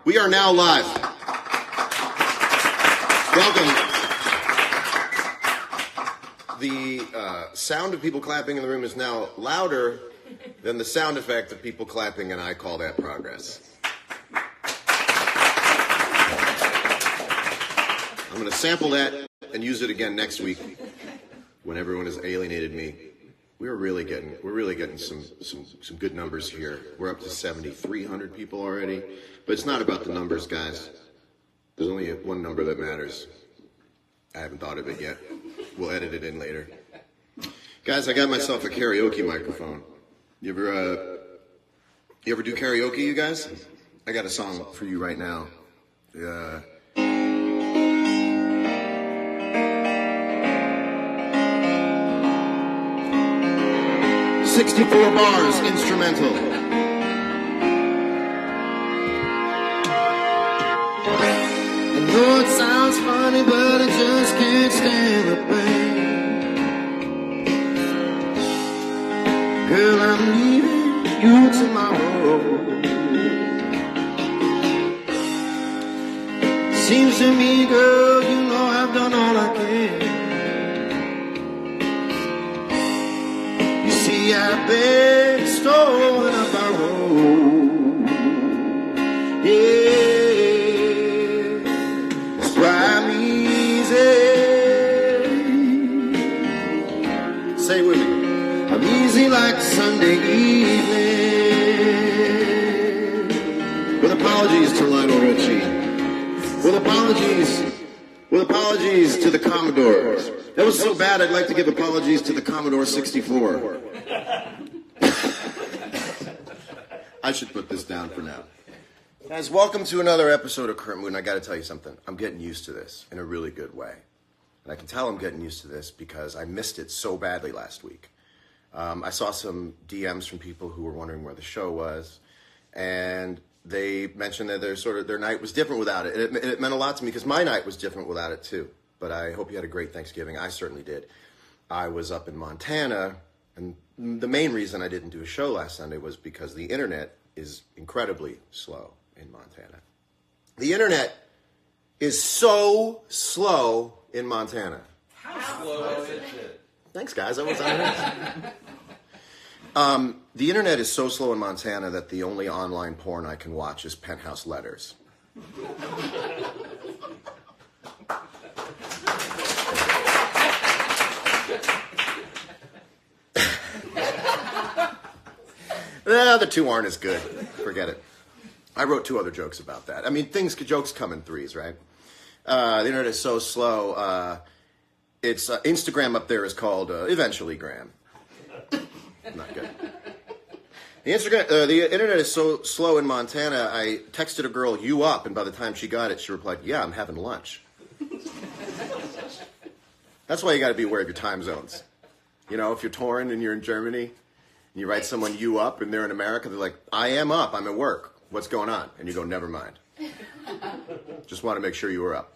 We are now live. Welcome. The sound of people clapping in the room is now louder than the sound effect of people clapping, and I call that progress. I'm going to sample that and use it again next week when everyone has alienated me. We're really getting some good numbers here. We're up to 7,300 people already, but it's not about the numbers, guys. There's only one number that matters. I haven't thought of it yet. We'll edit it in later. Guys, I got myself a karaoke microphone. You ever do karaoke, you guys? I got a song for you right now. 64 bars, instrumental. I know it sounds funny, but I just can't stand the pain. Girl, I'm leaving you tomorrow. Seems to me, girl, you know I've done all I can. I've been stolen up our road. Yeah, that's why I'm easy. Say it with me. I'm easy like Sunday evening. With apologies to Lionel Richie. With apologies to the Commodore. That was so bad, I'd like to give apologies to the Commodore 64. I should put this down for now. Guys, welcome to another episode of Current Mood, and I gotta tell you something. I'm getting used to this in a really good way. And I can tell I'm getting used to this because I missed it so badly last week. I saw some DMs from people who were wondering where the show was, and they mentioned that their night was different without it. It meant a lot to me because my night was different without it too. But I hope you had a great Thanksgiving. I certainly did. I was up in Montana, and the main reason I didn't do a show last Sunday was because the internet is incredibly slow in Montana. The internet is so slow in Montana. How slow is it? Thanks, guys. I was on it. The internet is so slow in Montana that the only online porn I can watch is Penthouse Letters. The two aren't as good. Forget it. I wrote 2 other jokes about that. I mean, jokes come in threes, right? The internet is so slow. It's Instagram up there is called Eventually Gram. Not good. The internet is so slow in Montana. I texted a girl, "You up?" and by the time she got it, she replied, "Yeah, I'm having lunch." That's why you got to be aware of your time zones. You know, if you're touring and you're in Germany, and you write someone "you up" and they're in America, they're like, "I am up. I'm at work. What's going on?" And you go, "Never mind. Just want to make sure you were up."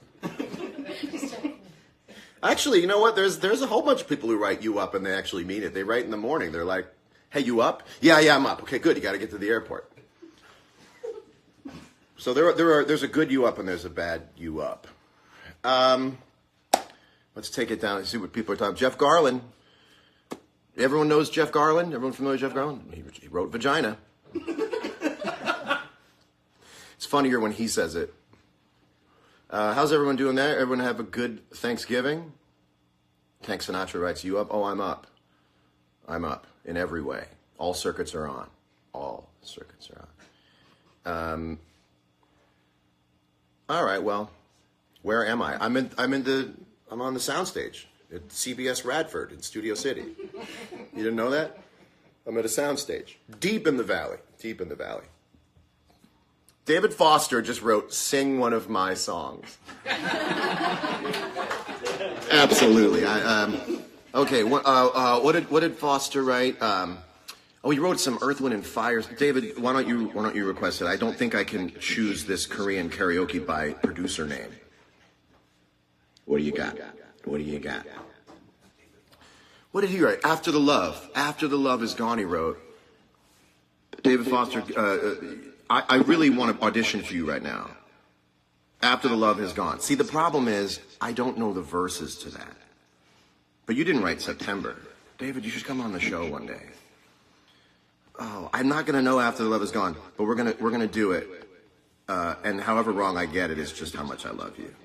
Actually, you know what? There's a whole bunch of people who write "you up" and they actually mean it. They write in the morning. They're like, "Hey, you up?" Yeah, I'm up. Okay, good. You got to get to the airport. So there's a good "you up" and there's a bad "you up." Let's take it down and see what people are talking. Jeff Garlin. Everyone knows Jeff Garlin? Everyone familiar with Jeff Garlin? He wrote Vagina. It's funnier when he says it. How's everyone doing there? Everyone have a good Thanksgiving? Tank Sinatra writes, "You up?" Oh, I'm up. I'm up in every way. All circuits are on. All circuits are on. All right, well, where am I? I'm on the soundstage at CBS Radford in Studio City. You didn't know that? I'm at a soundstage. Deep in the valley. David Foster just wrote, "Sing one of my songs." Absolutely. Okay, what did Foster write? He wrote some Earth, Wind, and Fire. David, why don't you request it? I don't think I can choose this Korean karaoke by producer name. What do you got? What did he write? After the Love is Gone, he wrote. David Foster, I really want to audition for you right now. After the Love Has Gone. See, the problem is, I don't know the verses to that. But you didn't write September. David, you should come on the show one day. Oh, I'm not going to know After the Love Has Gone, but we're gonna do it. And however wrong I get it is just how much I love you.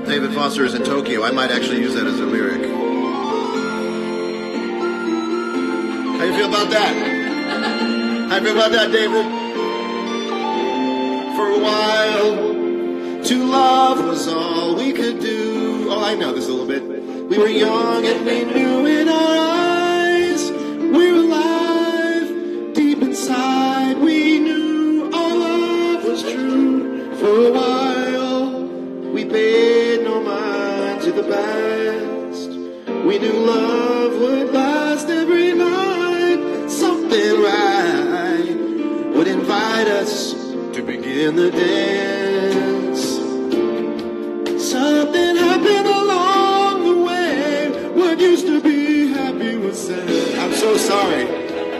David Foster is in Tokyo. I might actually use that as a lyric. How you feel about that? How you feel about that, David? For a while, to love was all we could do. Oh, I know this a little bit. We were young and we knew in our eyes we were alive. Deep inside we knew our love was true. For a while, we paid no mind to the past. We knew love would last every night. Something right would invite us to begin the dance. Something happened along the way. What used to be happy was sad. I'm so sorry.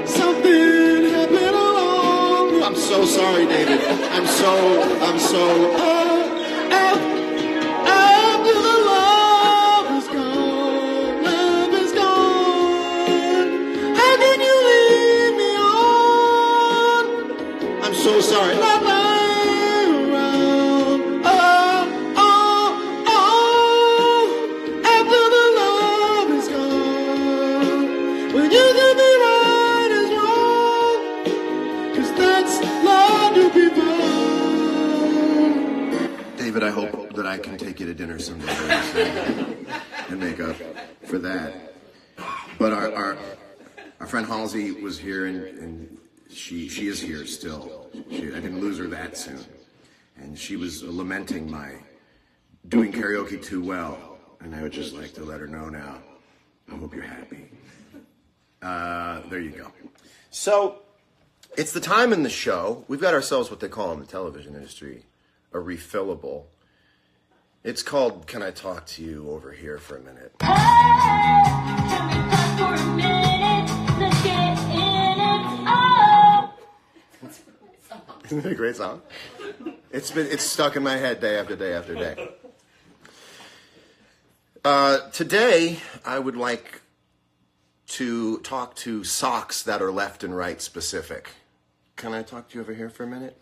Something happened along. I'm so sorry, David. I'm so. After the love is gone, love is gone. How can you leave me on? I'm so sorry. Not lying around. After the love is gone, when you can be right is wrong, 'cause that's love to be found. David, I hope that I can take you to dinner someday and make up for that. But our friend Halsey was here, and she is here still. I didn't lose her that soon. And she was lamenting my doing karaoke too well. And I would just like to let her know now, I hope you're happy. There you go. So, it's the time in the show. We've got ourselves what they call in the television industry a refillable. It's called Can I Talk to You Over Here for a Minute? Can we talk for a minute? Let's get in it. Oh! Isn't it a great song? It's stuck in my head day after day after day. Today, I would like to talk to socks that are left and right specific. Can I talk to you over here for a minute?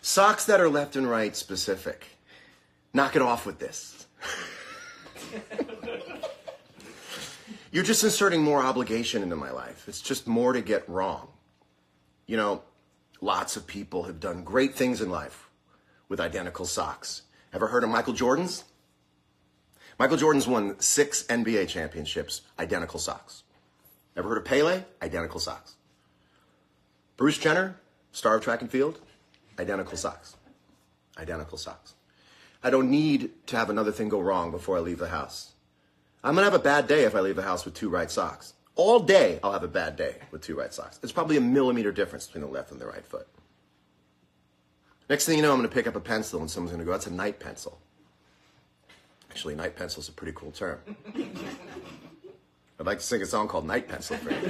Socks that are left and right specific. Knock it off with this. You're just inserting more obligation into my life. It's just more to get wrong. You know, lots of people have done great things in life with identical socks. Ever heard of Michael Jordan's? Michael Jordan's won 6 NBA championships, identical socks. Ever heard of Pele? Identical socks. Bruce Jenner, star of track and field, identical socks. Identical socks. I don't need to have another thing go wrong before I leave the house. I'm going to have a bad day if I leave the house with 2 right socks. All day, I'll have a bad day with 2 right socks. It's probably a millimeter difference between the left and the right foot. Next thing you know, I'm going to pick up a pencil and someone's going to go, that's a night pencil. Actually, night pencil is a pretty cool term. I'd like to sing a song called Night Pencil for you.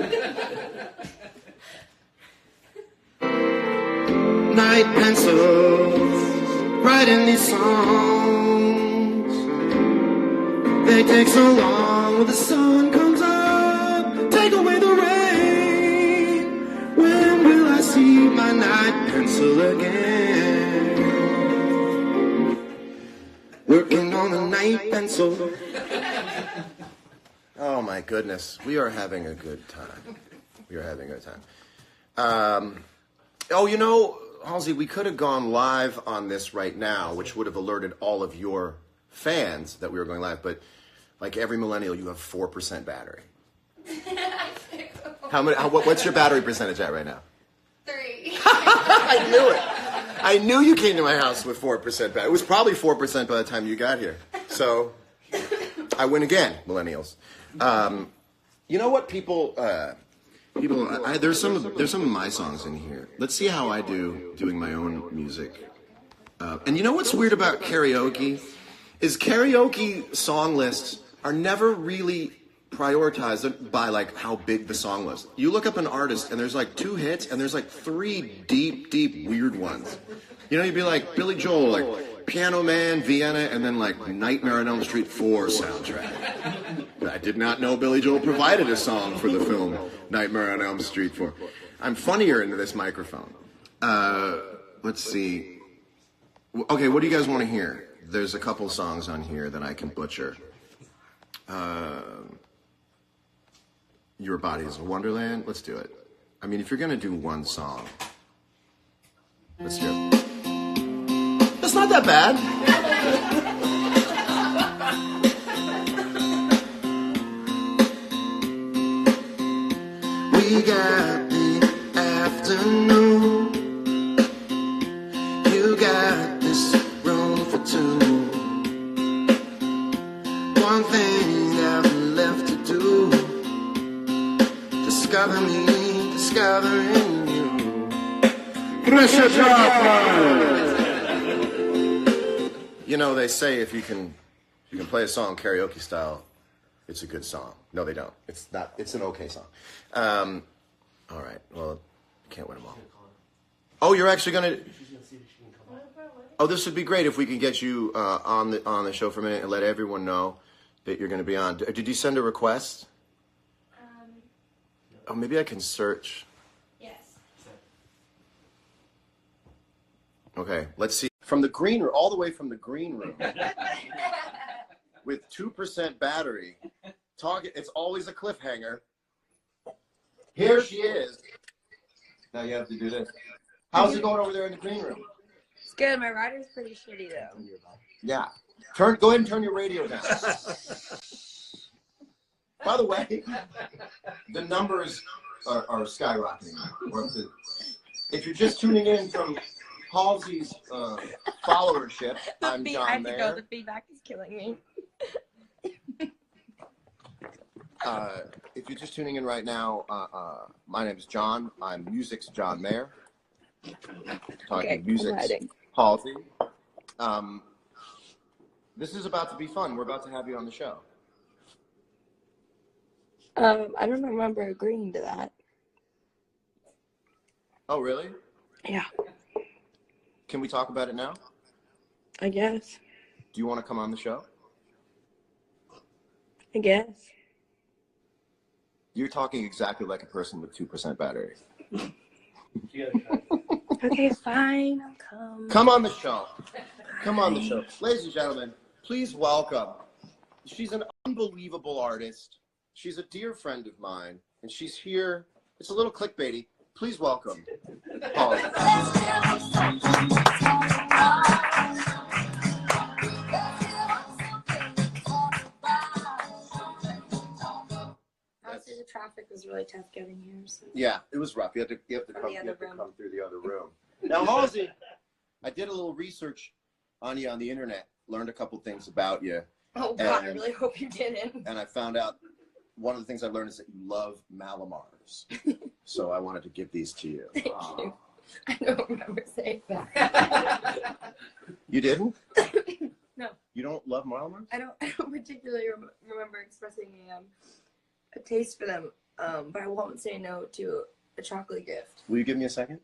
Night pencils, writing these songs. They take so long when the sun comes up. Take away the rain. When will I see my night pencil again? Working on a night pencil. Oh my goodness, we are having a good time. We are having a good time. Oh, you know, Halsey, we could have gone live on this right now, which would have alerted all of your fans that we were going live. But like every millennial, you have 4% battery. What's your battery percentage at right now? 3. I knew it. I knew you came to my house with 4% battery. It was probably 4% by the time you got here. So I win again, millennials. You know what, people? There's some of my songs in here. Let's see how I do doing my own music. And you know what's weird about karaoke is karaoke song lists are never really prioritized by like how big the song was. You look up an artist and there's like 2 hits and there's like 3 deep weird ones. You know, you'd be like Billy Joel, like Piano Man, Vienna, and then like Nightmare on Elm Street 4 soundtrack. I did not know Billy Joel provided a song for the film Nightmare on Elm Street 4. I'm funnier into this microphone. Let's see. Okay, what do you guys want to hear? There's a couple songs on here that I can butcher. Your Body is a Wonderland. Let's do it. I mean, if you're going to do one song, let's do it. It's not that bad. We got the afternoon. You got this room for 2. One thing I've left to do. Discover me, discovering you. Pressure drop. You know, they say if you can play a song karaoke style, it's a good song. No, they don't. It's not. It's an okay song. All right. Well, can't win them all. Oh, you're actually gonna. Oh, this would be great if we could get you on the show for a minute and let everyone know that you're going to be on. Did you send a request? Oh, maybe I can search. Yes. Okay, let's see. From the green room, all the way from the green room, with 2% battery. It's always a cliffhanger. Here she is. Now you have to do this. How's it going over there in the green room? It's good. My rider's pretty shitty though. Yeah. Go ahead and turn your radio down. By the way, the numbers are skyrocketing. If you're just tuning in from Halsey's followership, I'm John Mayer. The feedback is killing me. If you're just tuning in right now, my name is John. I'm Music's John Mayer. Talking Music's Halsey. This is about to be fun. We're about to have you on the show. I don't remember agreeing to that. Oh, really? Yeah. Can we talk about it now? I guess. Do you want to come on the show? I guess. You're talking exactly like a person with 2% battery. Okay, fine. I'll come. Come on the show. Come on the show. Ladies and gentlemen, please welcome. She's an unbelievable artist. She's a dear friend of mine, and she's here. It's a little clickbaity. Please welcome Holly. Honestly, the traffic was really tough getting here. So. Yeah, it was rough. You have to come through the other room. Now, Halsey, I did a little research on you on the internet. Learned a couple things about you. Oh God, I really hope you didn't. And I found out one of the things I learned is that you love Mallomars. So I wanted to give these to you. Thank you. I don't remember saying that. You didn't? No. You don't love Mallomars? I don't particularly remember expressing a taste for them, but I won't say no to a chocolate gift. Will you give me a second?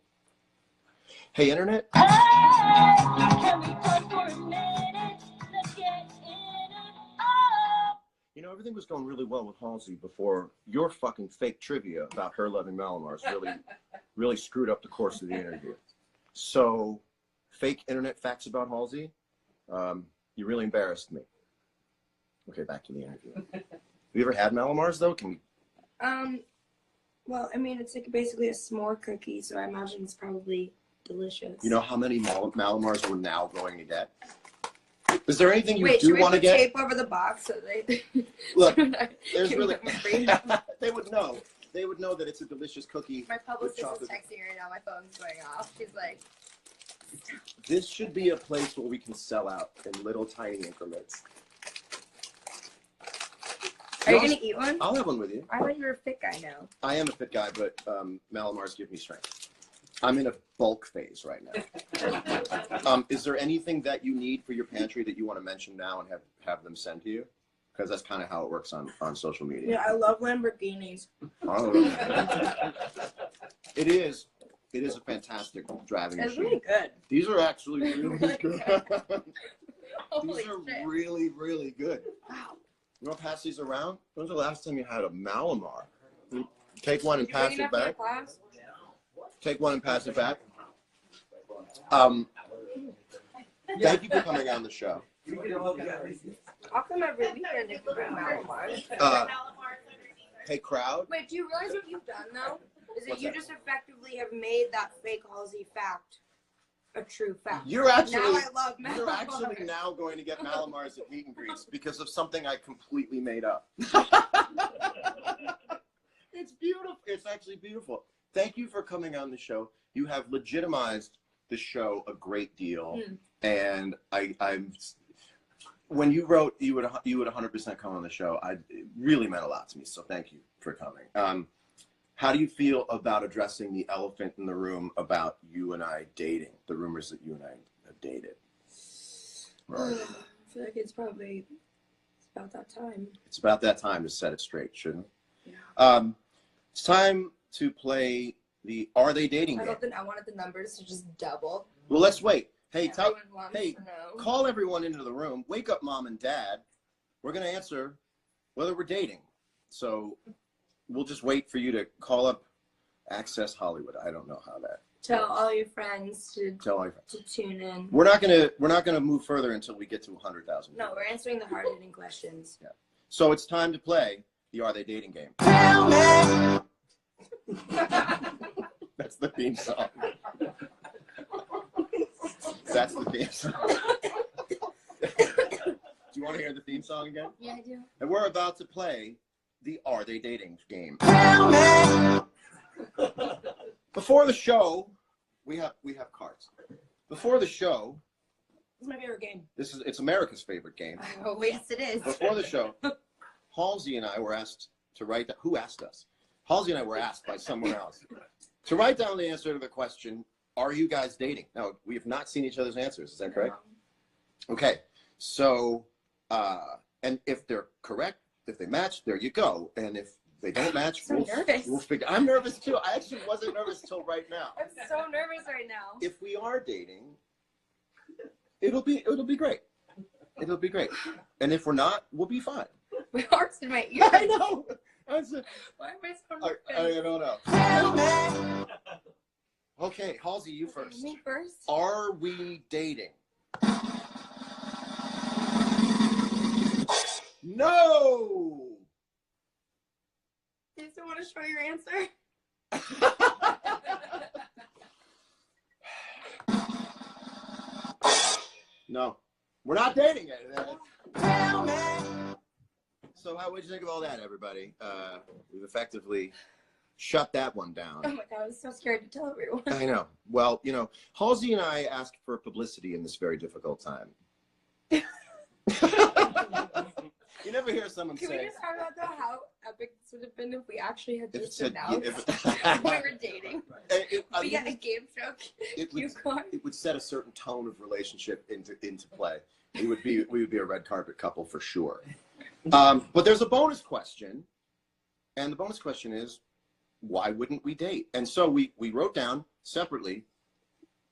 Hey, Internet? Hey, can we talk for a minute? Let's get in it. Oh. You know, everything was going really well with Halsey before your fucking fake trivia about her loving Mallomars really screwed up the course of the interview. So, fake internet facts about Halsey, you really embarrassed me. Okay, back to the interview. Have you ever had Mallomars, though? Can we... Well, I mean, it's like basically a s'more cookie, so I imagine it's probably delicious. You know how many Mallomars we're now going to get? Is there anything you Wait, do want to get? tape over the box so they Look, so there's can really... bring them? They would know. They would know that it's a delicious cookie. My publicist is chocolate. texting right now. My phone's going off. She's like, This should be a place where we can sell out in little tiny increments. "Are you gonna eat one?" I'll have one with you. I thought you were a fit guy now. I am a fit guy, but Mallomars give me strength. I'm in a bulk phase right now. Is there anything that you need for your pantry that you want to mention now and have them send to you? because that's kind of how it works on social media. Yeah, I love Lamborghinis. It is a fantastic driving It's machine. really good. These are actually really good. Holy These are shit. really, really good. Wow. You want to pass these around? When's the last time you had a Mallomar? Take one and Did you pass bring it enough for the back. class? Take one and pass it back. Thank you for coming on the show. I'll come every weekend if you bring Mallomar. Hey, crowd. Wait, do you realize what you've done though? Is that What's you that? just effectively have made that fake Halsey fact a true fact. You're actually, now I love Mallomar. you're actually now going to get Mallomars at meet and greets because of something I completely made up. It's beautiful. It's actually beautiful. Thank you for coming on the show. You have legitimized the show a great deal, and I'm. When you wrote you would 100% come on the show, it really meant a lot to me. So thank you for coming. How do you feel about addressing the elephant in the room about you and I dating? The rumors that you and I have dated. Right. I feel like it's about that time. It's about that time to set it straight, shouldn't it? Yeah. It's time to play the Are They Dating game. I wanted the numbers to just double. Well, let's wait. Hey, Everyone wants to know. call everyone into the room. Wake up, mom and dad. We're going to answer whether we're dating. So we'll just wait for you to call up Access Hollywood. I don't know how that. Tell all your friends to tune in. We're not gonna move further until we get to 100,000. No, we're answering the hard-hitting questions. Yeah. So it's time to play the Are They Dating game. That's the theme song. That's the theme song. Do you want to hear the theme song again? Yeah, I do. And we're about to play the Are They Dating game. Before the show, we have cards. Before the show, It's my favorite game. it's America's favorite game. Oh, yes, it is. Before the show, Halsey and I were asked to write down. Who asked us? Halsey and I were asked by someone else to write down the answer to the question, are you guys dating? Now, we have not seen each other's answers. Is that correct? Okay. So, and if they're correct, if they match, there you go. And if they don't match, So nervous. we'll figure. I'm nervous too. I actually wasn't nervous till right now. I'm so nervous right now. If we are dating, it'll be great. It'll be great. And if we're not, we'll be fine. My heart's in my ears. I know. Why am I so nervous? I don't know. Okay, Halsey, you first. Me first? Are we dating? No! Do you still want to show your answer? No. We're not dating it. So what did you think of all that, everybody? We've effectively shut that one down. Oh my god, I was so scared to tell everyone. I know. Well, Halsey and I asked for publicity in this very difficult time. You never hear someone Can say... we just talk about though how epic this would have been if we actually had If it just said- announced we were dating? We had a game show. it You would, got it would set a certain tone of relationship into play. We would be a red carpet couple for sure. But there's a bonus question, and the bonus question is, why wouldn't we date? And so we wrote down separately,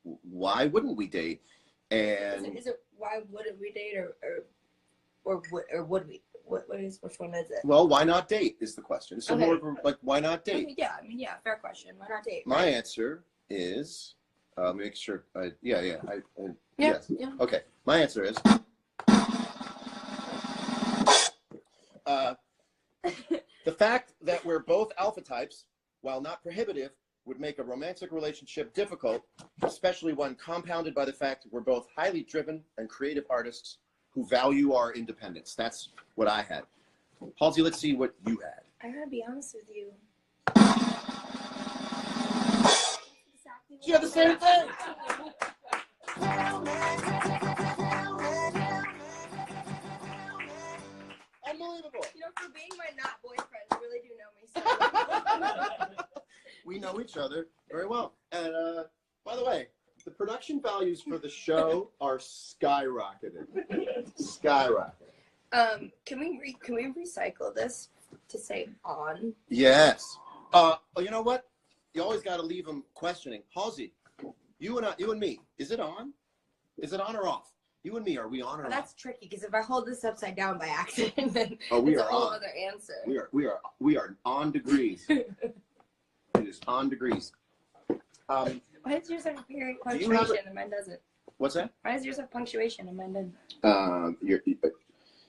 why wouldn't we date? And is it why wouldn't we date or would we? Which one is it? well, why not date is the question. So Okay. more like, why not date? Yeah, fair question. Why not date? My answer is, make sure. Yes. Yeah. Okay. My answer is. The fact that we're both alpha types, while not prohibitive, would make a romantic relationship difficult, especially when compounded by the fact we're both highly driven and creative artists who value our independence. That's what I had. Halsey, let's see what you had. I gotta be honest with you. You have the same thing. Unbelievable. For being my not boyfriend, you really do know me so well. We know each other very well. And by the way, the production values for the show are skyrocketing. Skyrocketing. Can we recycle this to say on? Yes. You know what? You always got to leave them questioning. Halsey, you and me, is it on? Is it on or off? You and me, are we on or off? That's tricky because if I hold this upside down by accident, then we it's are a whole on. other answer. We are on degrees. It is on degrees. Why does yours have you punctuation have and mine doesn't? What's that? Why does yours have punctuation and mine doesn't?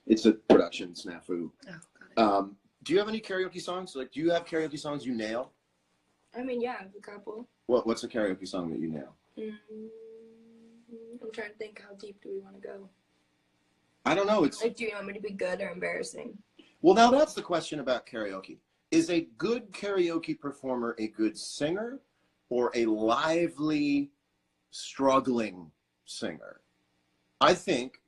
It's a production snafu. Oh, got it. Do you have any karaoke songs? Like, do you have karaoke songs you nail? I mean, yeah, a couple. What's a karaoke song that you nail? I'm trying to think, how deep do we want to go? I don't know. It's Like, do you want me to be good or embarrassing? well, now that's the question about karaoke. Is a good karaoke performer a good singer or a lively, struggling singer? I think,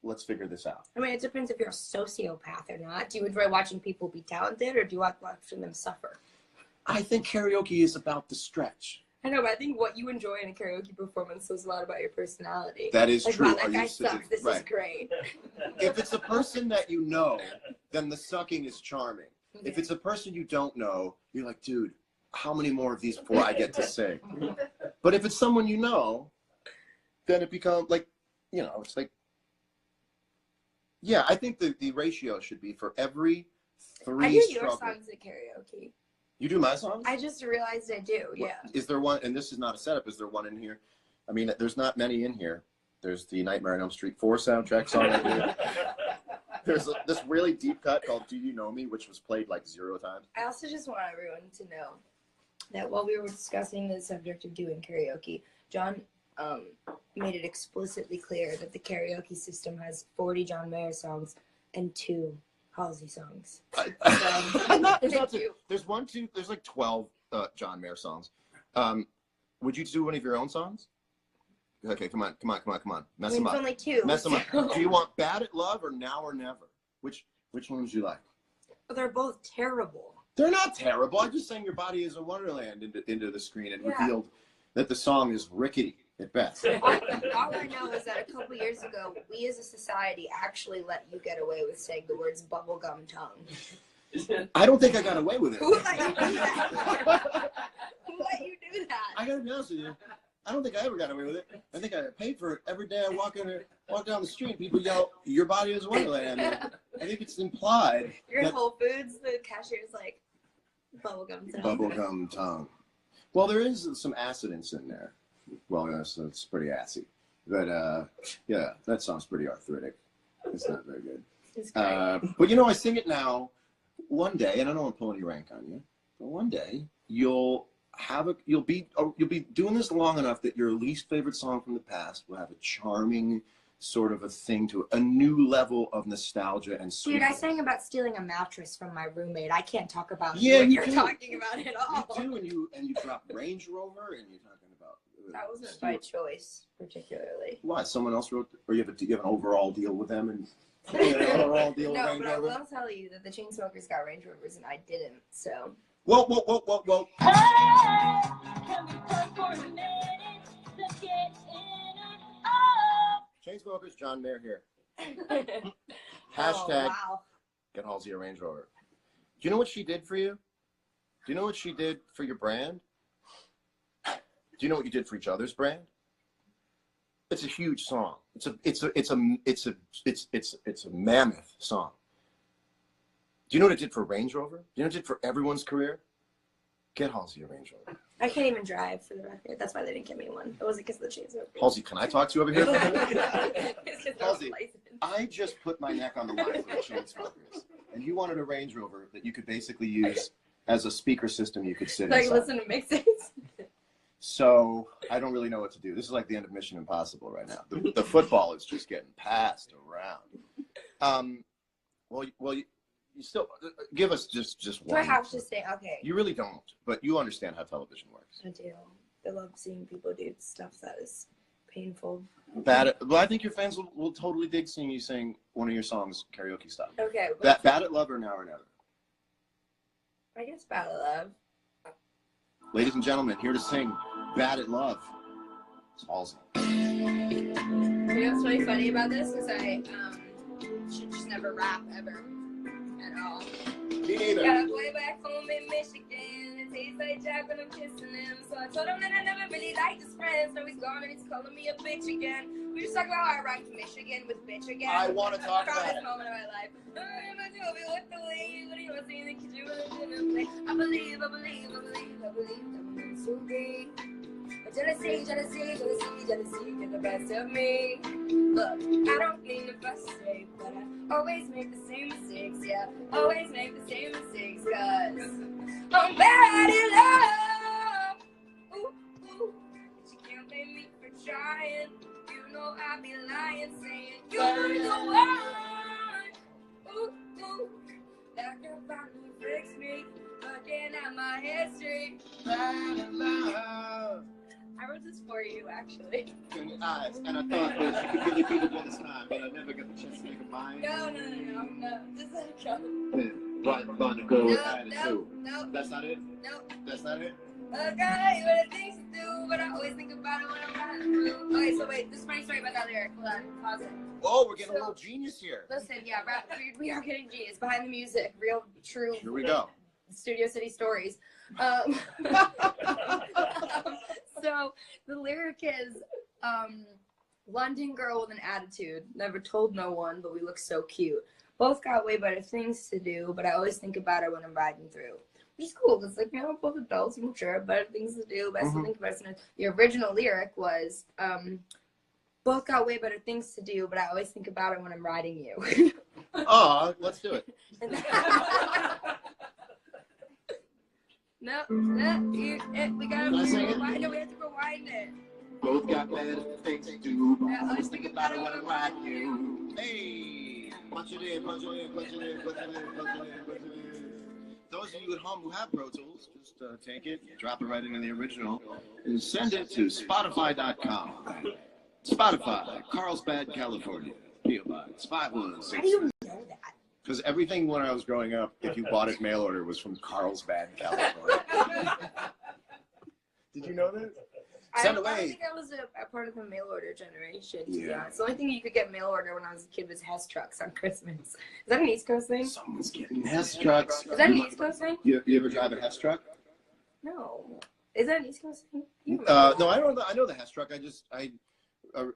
let's figure this out. I mean, it depends if you're a sociopath or not. Do you enjoy watching people be talented, or do you like watching them suffer? I think karaoke is about the stretch. I know, but I think what you enjoy in a karaoke performance says a lot about your personality. That is Like, true. wow, that guy sitting- sucks. This is right. great. If it's a person that you know, then the sucking is charming. If Yeah. it's a person you don't know, you're like, dude, how many more of these before I get to sing? But if it's someone you know, then it becomes like, it's like, yeah, I think the ratio should be for every three I hear your struggling. songs at karaoke. You do my songs? I just realized I do, yeah. Is there one, and this is not a setup, is there one in here? I mean, there's not many in here. There's the Nightmare on Elm Street 4 soundtrack song I do. There's this really deep cut called Do You Know Me, which was played like 0 times. I also just want everyone to know that while we were discussing the subject of doing karaoke, John made it explicitly clear that the karaoke system has 40 John Mayer songs and 2 Halsey songs. There's like 12 John Mayer songs. Would you do one of your own songs? Okay, come on. Mess them it's up. only 2. Mess them up. Do you want Bad at Love or Now or Never? Which one would you like? They're both terrible. They're not terrible. I just sang Your Body is a Wonderland into the screen and revealed that the song is rickety at best. All I know is that a couple years ago, we as a society actually let you get away with saying the words bubblegum tongue. I don't think I got away with it. Who let you do that? Who let you do that? I gotta be honest with you. I don't think I ever got away with it. I think I paid for it every day. I walk down the street, people yell, "Your body is Wonderland." I think it's implied. You're in that Whole Foods, the cashier's like, bubblegum tongue. bubblegum tongue. Well, there is some acidance in there. Well, it's pretty assy. But yeah, that song's pretty arthritic. It's not very good. It's great. But I sing it now. One day, and I don't want to pull any rank on you, but one day you'll be doing this long enough that your least favorite song from the past will have a charming sort of a thing to it, a new level of nostalgia and Dude, sweetness. I sang about stealing a mattress from my roommate. I can't talk about what you you're do. talking about at all. You do, and you drop Range Rover, and you're talking about. That wasn't by choice, particularly. Why? Someone else wrote, or you have an overall deal with them, and an overall deal with No, Range but I Rover. will tell you that the Chainsmokers got Range Rovers and I didn't, so. Whoa! Hey, can we talk for a minute? Let's get in it. Oh. Chainsmokers, John Mayer here. Oh, Hashtag wow. get Halsey a Range Rover. Do you know what she did for you? Do you know what she did for your brand? Do you know what you did for each other's brand? It's a huge song. It's a mammoth song. Do you know what it did for Range Rover? Do you know what it did for everyone's career? Get Halsey a Range Rover. I can't even drive, for the record. That's why they didn't give me one. It wasn't because of the Chainsmokers. Halsey, can I talk to you over here? It's 'cause they're Halsey, licensed. I just put my neck on the line for the Chainsmokers, and you wanted a Range Rover that you could basically use as a speaker system you could sit Like, inside. listen to mixes. So I don't really know what to do. This is like the end of Mission Impossible right now. The football is just getting passed around. Well, you still give us just Do one. I have to say, okay. You really don't, but you understand how television works. I do. I love seeing people do stuff that is painful. Well, I think your fans will totally dig seeing you sing one of your songs karaoke style. Okay. Bad at Love or Now or Never. I guess Battle Love. Ladies and gentlemen, here to sing Bad at Love. It's Halsey. You know what's really funny about this is I should just never rap ever at all. Me neither. Got a boy back home in Michigan. It tastes like Jack when I'm kissing him. So I told him that I never really liked his friends. So he's gone and he's calling me a bitch again. We just talked about how I rhymed Michigan with bitch again. I want to talk about Proudest it. moment of my life. I believe that I'm so great. But jealousy, get the best of me. Look, I don't mean to frustrate, but I always make the same mistakes, yeah. Always make the same mistakes, cause I'm bad in love. Ooh, ooh. But you can't blame me for trying. You know I'd be lying, saying you're the one. Ooh, ooh. That girl finally breaks me. Looking at my history. Bad in love. I wrote this for you, actually. In your eyes, and I thought that you could really beat it this time, but I never got the chance to make a mind. No. Just let it go. Then, right on the go No, attitude. no. That's not it? No. That's not it? Okay, what are things to do, but I always think about it when I'm riding through. Okay, so wait, this is funny story about that lyric. Hold on, pause it. Oh, we're getting a little genius here. Listen, yeah, we are getting genius behind the music, real, true. Here we go. Studio City stories. So the lyric is, London girl with an attitude, never told no one, but we look so cute. Both got way better things to do, but I always think about it when I'm riding through. Which is cool, because, like, you know, both adults, I'm sure, better things to do, but I still think about it. The original lyric was, both got way better things to do, but I always think about it when I'm riding you. Oh, let's do it. No, we gotta rewind it. We have to rewind it. Both got better things to do, but Yeah, I always think about it when I'm riding you. Hey, punch it in, punch it in, punch it in, punch it in, punch it in, punch it in. Those of you at home who have Pro Tools, just take it, drop it right into the original, and send it to Spotify.com. Spotify, Carlsbad, California. P.O. Box How do you 516. know that? Because everything when I was growing up, if you bought it mail order, was from Carlsbad, California. Did you know that? Send I don't away. think I was a part of the mail order generation, to be Yeah. honest. The only thing you could get mail order when I was a kid was Hess trucks on Christmas. Is that an East Coast thing? Someone's getting Hess trucks. Is that an East Coast thing? You ever drive a Hess truck? No. Is that an East Coast thing? No, I don't. I know the Hess truck. I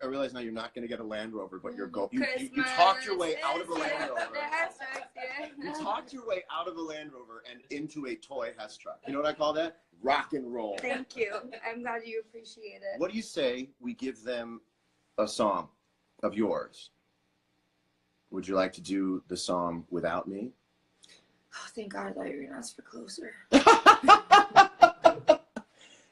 realize now you're not going to get a Land Rover, but you're going. You talked your way out of a Land Rover. The Hess trucks, yeah. You talked your way out of a Land Rover and into a toy Hess truck. You know what I call that? Rock and roll. Thank you. I'm glad you appreciate it. What do you say we give them a song of yours? Would you like to do the song Without Me? Oh, thank God I thought you were going to ask for Closer.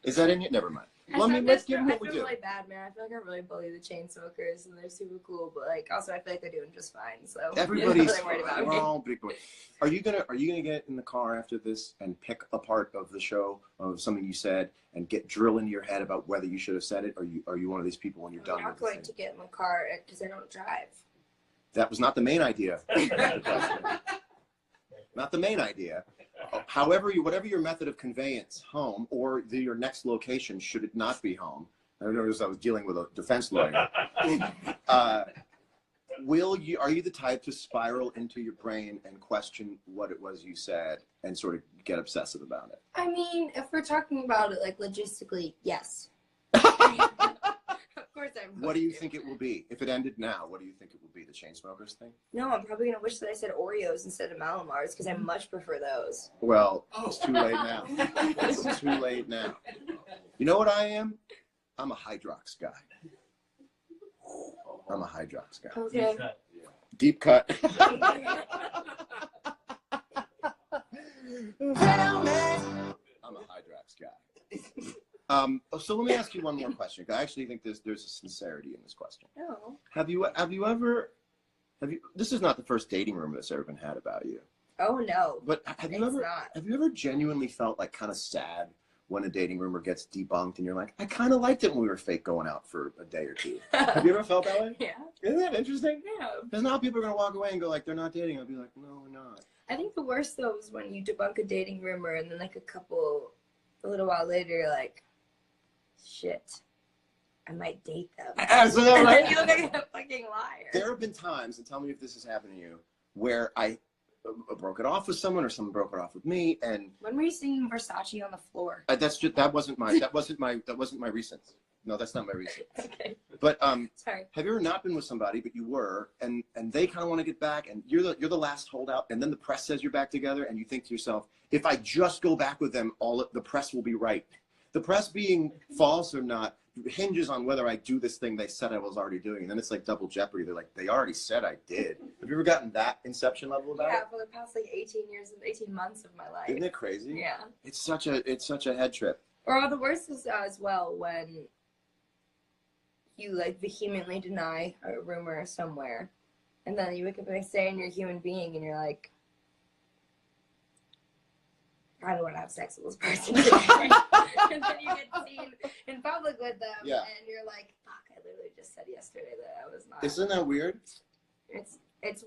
Is that in you? Never mind. I Let's give them I what we feel do. really bad, man. I feel like I really bully the Chainsmokers, and they're super cool. But like, also, I feel like they're doing just fine. So Everybody's really worried about me. oh, big boy. Are you gonna get in the car after this and pick a part of the show of something you said and drill into your head about whether you should have said it? Or are you one of these people when you're done I'm not with the going thing? to get in my car because I don't drive. That was not the main idea. Not the main idea. However, whatever your method of conveyance, home or your next location, should it not be home. I noticed I was dealing with a defense lawyer. Are you the type to spiral into your brain and question what it was you said and sort of get obsessive about it? I mean, if we're talking about it like logistically, yes. Of course I'm. What do you think it will be? If it ended now, what do you think it will be? The Chainsmokers thing? No, I'm probably gonna wish that I said Oreos instead of Mallomars because I much prefer those. Well, it's too late now. It's too late now. You know what I am? I'm a Hydrox guy. I'm a Hydrox guy. Okay. Deep cut. I'm a Hydrox guy. So let me ask you one more question. I actually think there's a sincerity in this question. No. Have you this is not the first dating rumor that's ever been had about you. Oh no. But have you It's ever genuinely felt like kind of sad when a dating rumor gets debunked and you're like, I kind of liked it when we were fake going out for a day or two. Have you ever felt that way? Yeah. Isn't that interesting? Yeah. Because now people are going to walk away and go like, they're not dating. I'll be like, no, we're not. I think the worst though is when you debunk a dating rumor and then like a little while later you're like, shit, I might date them. So that, right? You look like a fucking liar. There have been times, and tell me if this has happened to you, where I broke it off with someone or someone broke it off with me, and When were you singing Versace on the floor? that wasn't my recent. No, that's not my recent. Okay. But Sorry. have you ever not been with somebody, but you were, and they kind of want to get back, and you're the last holdout, and then the press says you're back together, and you think to yourself, if I just go back with them, the press will be right. The press being false or not hinges on whether I do this thing they said I was already doing, and then it's like double jeopardy. They're like, they already said I did. Have you ever gotten that inception level about it? Yeah, for the past like 18 months of my life. Isn't it crazy? Yeah. It's such a head trip. Or the worst is as well when you like vehemently deny a rumor somewhere, and then you wake up the next day and you're a human being and you're like, I don't want to have sex with this person today. And then you get seen in public with them, Yeah. and you're like, fuck, I literally just said yesterday that I was not. Isn't that weird? It's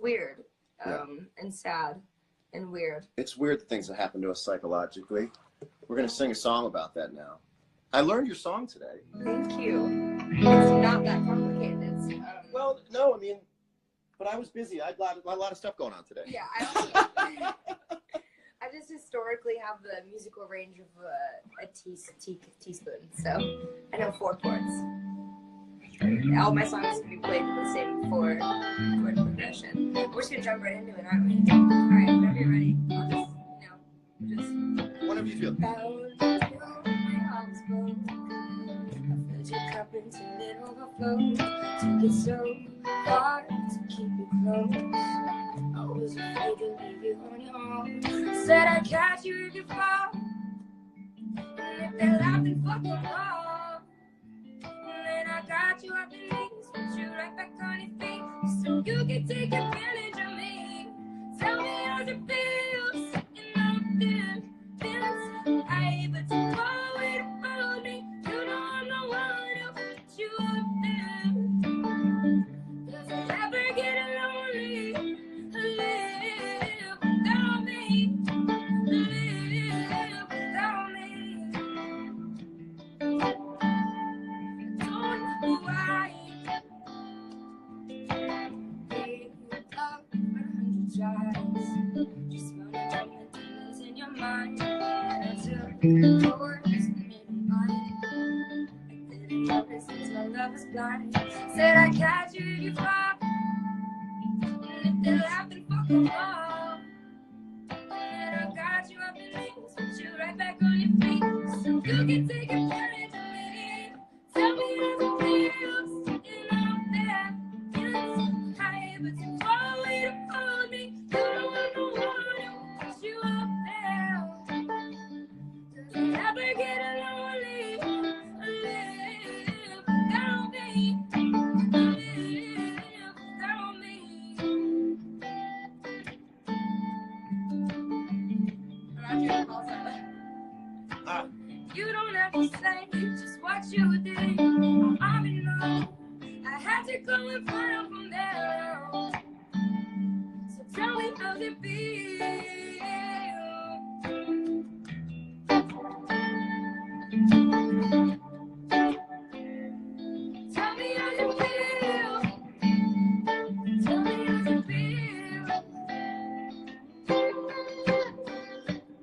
weird, Yeah. and sad, and weird. It's weird the things that happen to us psychologically. We're gonna sing a song about that now. I learned your song today. Thank you. It's not that complicated. It's, Well, no, I mean, but I was busy. I had a lot of stuff going on today. yeah, I just historically have the musical range of a teaspoon, so I know 4 chords. All my songs can be played with the same 4 chord progression. We're just gonna jump right into it, aren't we? All right, whenever you're ready, I'll just, Whatever you feel. Filled your cup until it overflowed. Took it so hard to keep you close. I was afraid to leave you on your own. Said I'd catch you if you fall. And if they laugh, then fuck them all. And then I got you off your knees, put you right back on your feet, so you can take advantage of me. Tell me how it feels, sitting on thin fence. I hate but you always hold me. You know I'm the one who put you up there. Does it ever get lonely? Live without me. Live without me. Don't know why. Gave you up 100 tries. Just wanna turn the demons in your mind. And I took yours and made them mine. I didn't notice until love was blind. Said I'd catch you if you fall. And if they laugh, then fuck them all. And I got you up your knees, put you right back on your feet, so you can take advantage of me. Tell me how it feels, sitting out there. It's high, but you always to hold me. You know I'm the one who put you up there. Does it ever get lonely? Live without me. Live without me. Roger, pause that. Ah, You don't have to say just what you did. I know I had to go and find out from there. So tell me how's it feel? Tell me how's it feel? Tell me how's it feel?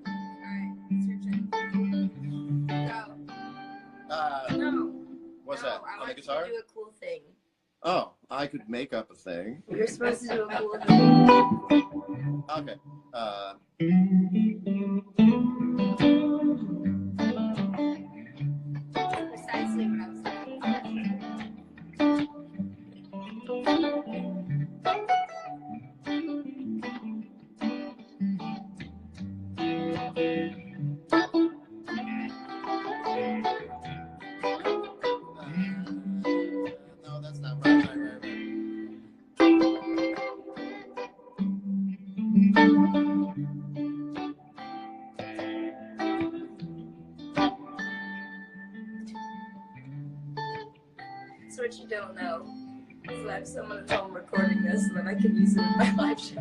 Alright, it's your turn. Go. No. what's No, that? I On want the you guitar? to do a cool thing. Oh, I could make up a thing. You're supposed to do a cool thing. Okay. Precisely what I was thinking. No, that's not right. So what you don't know is that I have someone at home recording this and then I can use it in my live show.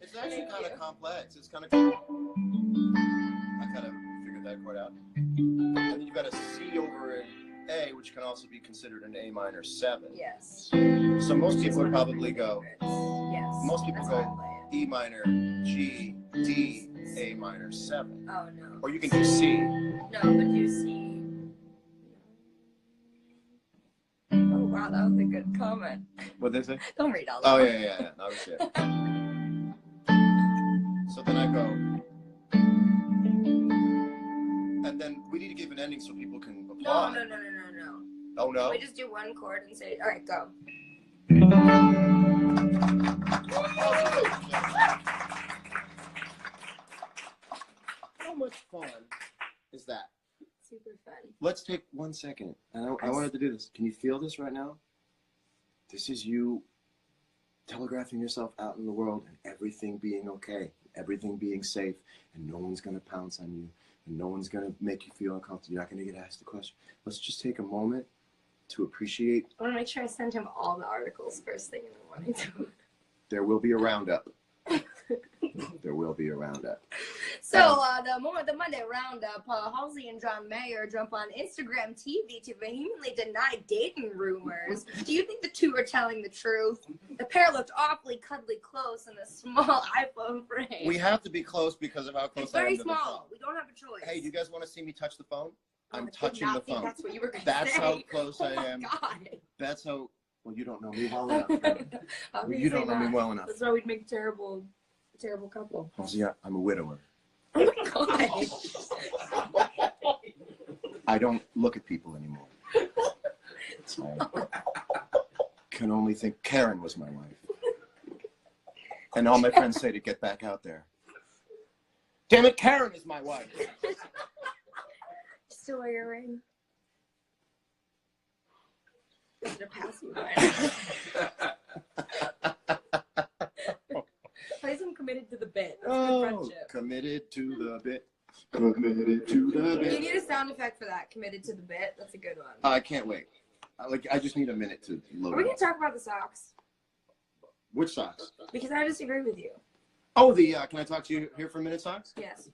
It's actually kind of complex. It's kind of. I kind of figured that chord out. And then you've got a C over an A, which can also be considered an A minor 7. Yes. So most people would probably go. Most people That's go how I play it. E minor, G, D, A minor, 7. Oh no. Or you can do C. No, but you see. Oh wow, that was a good comment. What'd they say? Don't read all that. Oh, yeah. No shit. So then I go. And then we need to give an ending so people can applaud. No. Oh, no? We just do one chord and say, all right, go. How much fun is that? Super fun. Let's take 1 second. I wanted to do this. Can you feel this right now? This is you telegraphing yourself out in the world and everything being okay, everything being safe, and no one's going to pounce on you, and no one's going to make you feel uncomfortable. You're not going to get asked a question. Let's just take a moment to appreciate. I want to make sure I send him all the articles first thing in the morning. There will be a roundup. There will be a roundup. So the Monday roundup, Halsey and John Mayer jump on Instagram TV to vehemently deny dating rumors. Do you think the two are telling the truth? The pair looked awfully cuddly close in a small iPhone frame. We have to be close because of how close It's I am very to the phone. small. We don't have a choice. Hey, do you guys want to see me touch the phone? Oh, I'm I did touching the not think phone. That's what you were going to That's say. how close Oh I my am. God. That's how. Well, you don't know me well enough. You Obviously don't know me not. well enough. That's why we'd make a terrible couple. Halsey, I'm a widower. Oh my God. I don't look at people anymore. I can only think Karen was my wife. And all my friends say to get back out there. Damn it, Karen is my wife. Still wear your ring? Is it a pass you by? Place him committed to the bit. That's good friendship. Committed to the bit. Committed to the You bit. need a sound effect for that. Committed to the bit. That's a good one. I can't wait. I just need a minute to load Are we it going up. to talk about the socks? Which socks? Because I disagree with you. Oh, can I talk to you here for a minute, socks? Yes.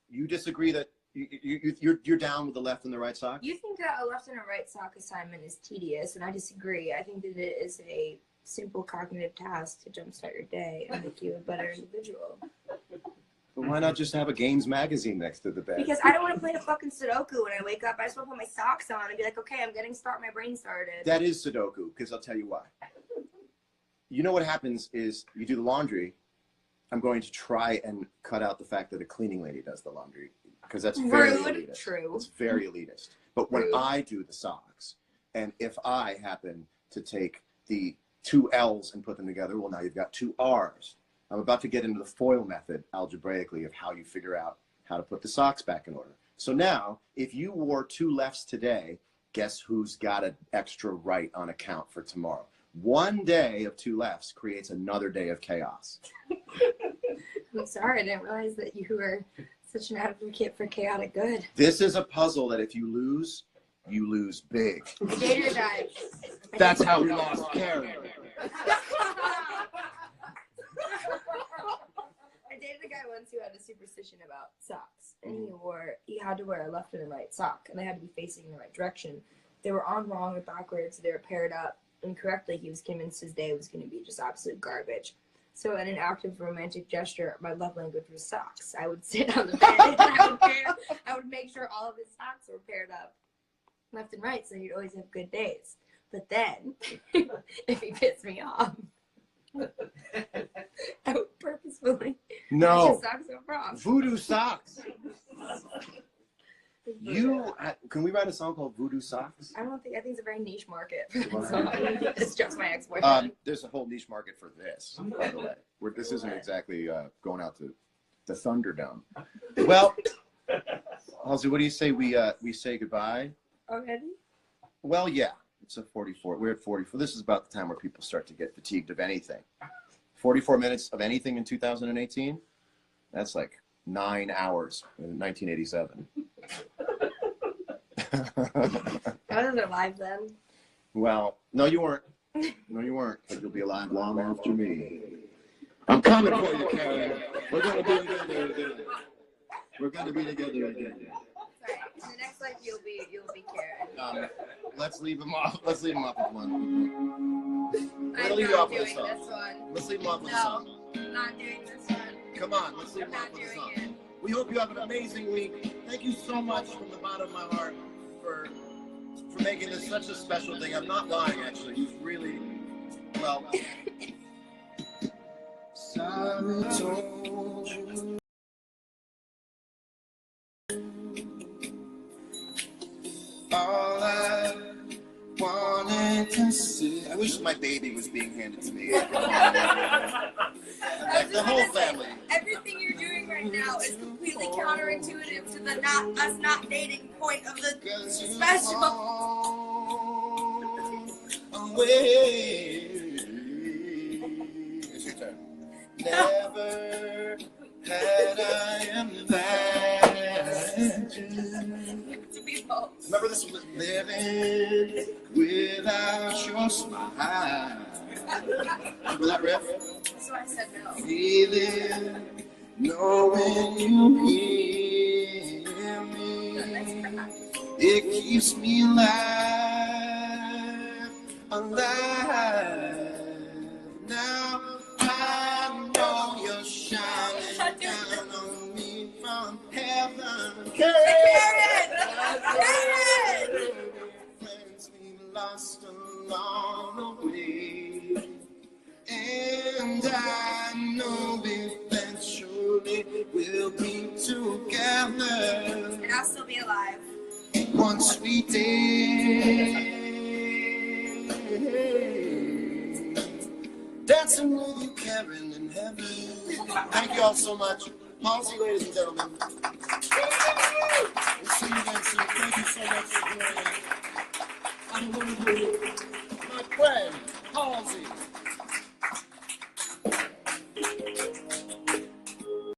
You disagree that you're down with the left and the right sock? You think that a left and a right sock assignment is tedious, and I disagree. I think that it is a simple cognitive task to jumpstart your day and make you a better individual. But why not just have a games magazine next to the bed? Because I don't want to play a fucking Sudoku when I wake up. I just want to put my socks on and be like, okay, I'm getting my brain started. That is Sudoku, because I'll tell you why. You know what happens is you do the laundry. I'm going to try and cut out the fact that a cleaning lady does the laundry, because that's very Rude. elitist. True. It's very elitist. But when Rude. I do the socks, and if I happen to take the 2 L's and put them together, well, now you've got 2 R's. I'm about to get into the FOIL method algebraically of how you figure out how to put the socks back in order. So now, if you wore 2 lefts today, guess who's got an extra right on account for tomorrow? One day of 2 lefts creates another day of chaos. I'm sorry, I didn't realize that you were such an advocate for chaotic good. This is a puzzle that if you lose big. I dated a guy. That's how we lost Karen. I dated a guy once who had a superstition about socks, and he had to wear a left and a right sock, and they had to be facing in the right direction. They were on wrong or backwards. They were paired up incorrectly. He was convinced his day was going to be just absolute garbage. So, in an act of romantic gesture, my love language was socks. I would sit on the bed and I would make sure all of his socks were paired up left and right, so he'd always have good days. But then, if he pissed me off, I would purposefully make No. his socks go wrong. Voodoo socks. Can we write a song called Voodoo Socks? I think it's a very niche market for that song. It's just my ex-boyfriend. There's a whole niche market for this, by the way. This isn't exactly going out to the Thunderdome. Well, Halsey, what do you say we say goodbye? Already? Well, yeah. It's a 44. We're at 44. This is about the time where people start to get fatigued of anything. 44 minutes of anything in 2018? That's like 9 hours in 1987. I wasn't alive then. Well, no, you weren't. No, you weren't. But you'll be alive long after me. I'm coming for you, Karen. We're going to be together again. We're going to be together again. Sorry. In the next like you'll be Karen. Let's leave him off. Let's leave him off with one. I'm leave you not off with a doing song. this one. Let's leave him off with a No, song. not doing this one. Come on, let's leave I'm him off not with a doing song. it. We hope you have an amazing week. Thank you so much from the bottom of my heart for making this such a special thing. I'm not lying, actually. He's really, well. Sorry, told you. All I wanted to say. I wish my baby was being handed to me. Like the whole family. Everything you're doing right now is completely counterintuitive to the us not dating point of the special. Away. It's your turn. Never had I imagined. To be both. Remember this was living without your smile. Remember that riff? So I said no. Feeling, knowing you hear me, it keeps me alive. Now I know you're shining down on me from heaven. Karen! Friends we lost along the way, and I know eventually we'll be together. And I'll still be alive. One sweet day, dancing with you, Karen, in heaven. Thank you all so much. Halsey, ladies and gentlemen. We'll see you again soon. Thank you so much for joining. I'm going to do my friend, Halsey.